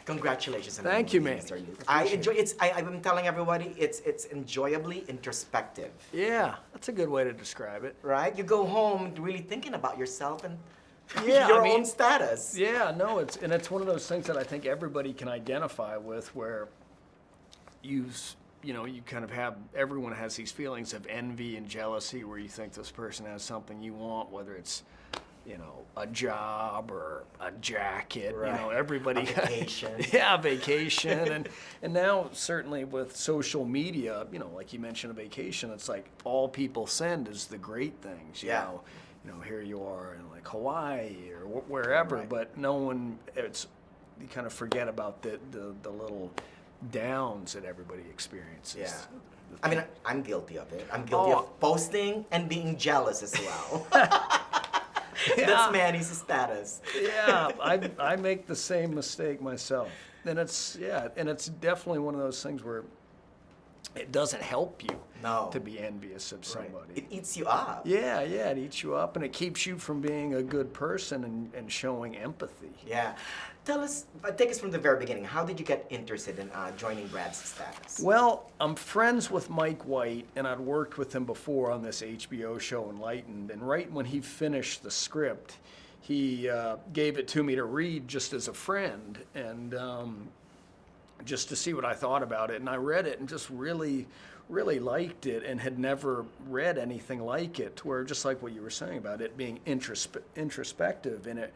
Congratulations on the Thank you, movie, Manny. Mr. Luke. I enjoy it's. I'm telling everybody, it's enjoyably introspective. Yeah, that's a good way to describe it. Right? You go home really thinking about yourself and Yeah, your I mean, own status. Yeah, no, it's one of those things that I think everybody can identify with, where you kind of have, everyone has these feelings of envy and jealousy, where you think this person has something you want, whether it's a job or a jacket. Right. Everybody. A vacation. Yeah, vacation, and now certainly with social media, like you mentioned, a vacation. It's like all people send is the great things. Yeah. Here you are in like Hawaii or wherever, Right. but no one. You kind of forget about the little downs that everybody experiences. Yeah. I mean, I'm guilty of it. I'm guilty of posting and being jealous as well. Yeah. That's Manny's status. Yeah, I make the same mistake myself, and it's definitely one of those things where it doesn't help you to be envious of somebody. Right. It eats you up. Yeah, it eats you up, and it keeps you from being a good person and showing empathy. Yeah. Take us from the very beginning. How did you get interested in joining Grad Suspects? Well, I'm friends with Mike White, and I'd worked with him before on this HBO show, Enlightened, and right when he finished the script, he gave it to me to read just as a friend, and just to see what I thought about it. And I read it and just really, really liked it, and had never read anything like it, where just like what you were saying about it being introspective, and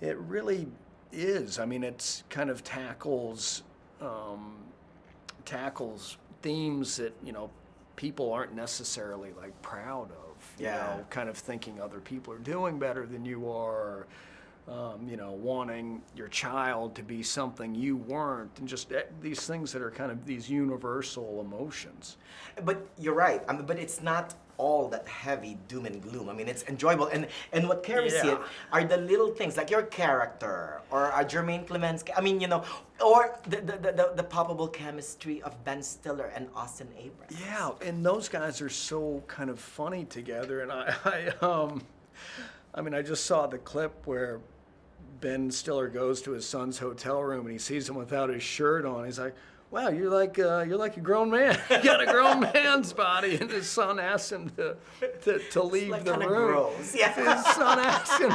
it really is. I mean, it's kind of tackles themes that people aren't necessarily like proud of. Kind of thinking other people are doing better than you are. Wanting your child to be something you weren't, and just these things that are kind of these universal emotions. But you're right. I mean, but it's not all that heavy doom and gloom. I mean, it's enjoyable, and what carries it are the little things, like your character, or Jermaine Clement's. I mean, or the palpable chemistry of Ben Stiller and Austen Neighbors. Yeah, and those guys are so kind of funny together, and I just saw the clip where Ben Stiller goes to his son's hotel room and he sees him without his shirt on. He's like, "Wow, you're like a grown man. You got a grown man's body." And his son asks him to leave like the room. Gross. Yeah. His son asks him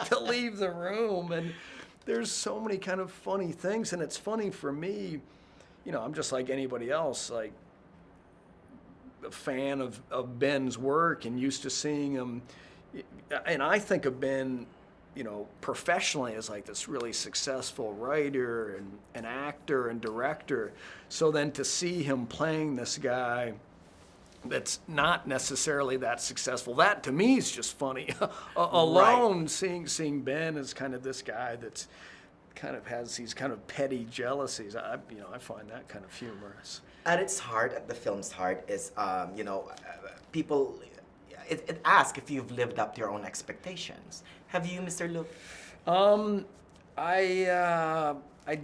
to leave the room, and there's so many kind of funny things. And it's funny for me, I'm just like anybody else, like a fan of Ben's work and used to seeing him. And I think of Ben, professionally as like this really successful writer and an actor and director. So then to see him playing this guy that's not necessarily that successful, that to me is just funny. Alone, seeing Ben as kind of this guy that's kind of has these kind of petty jealousies, I find that kind of humorous. At its heart, at the film's heart, is people. It asks if you've lived up to your own expectations. Have you, Mr. Luke? I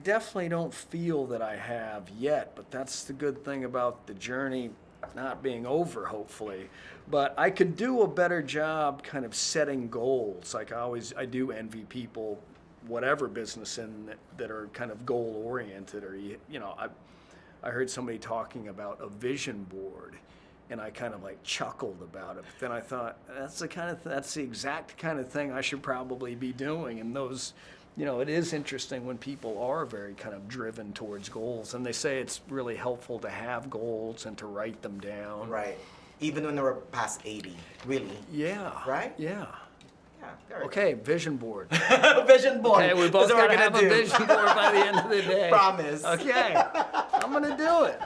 definitely don't feel that I have yet, but that's the good thing about the journey not being over, hopefully. But I could do a better job kind of setting goals. Like I do envy people, whatever business in that are kind of goal oriented, or I heard somebody talking about a vision board. And I kind of like chuckled about it. But then I thought, that's the exact kind of thing I should probably be doing. And those, it is interesting when people are very kind of driven towards goals. And they say it's really helpful to have goals and to write them down. Right. Even when they were past 80, really. Yeah. Right? Yeah. Yeah. Okay, vision board. Vision board. Okay, we both got to have a vision board by the end of the day. Promise. Okay, I'm going to do it.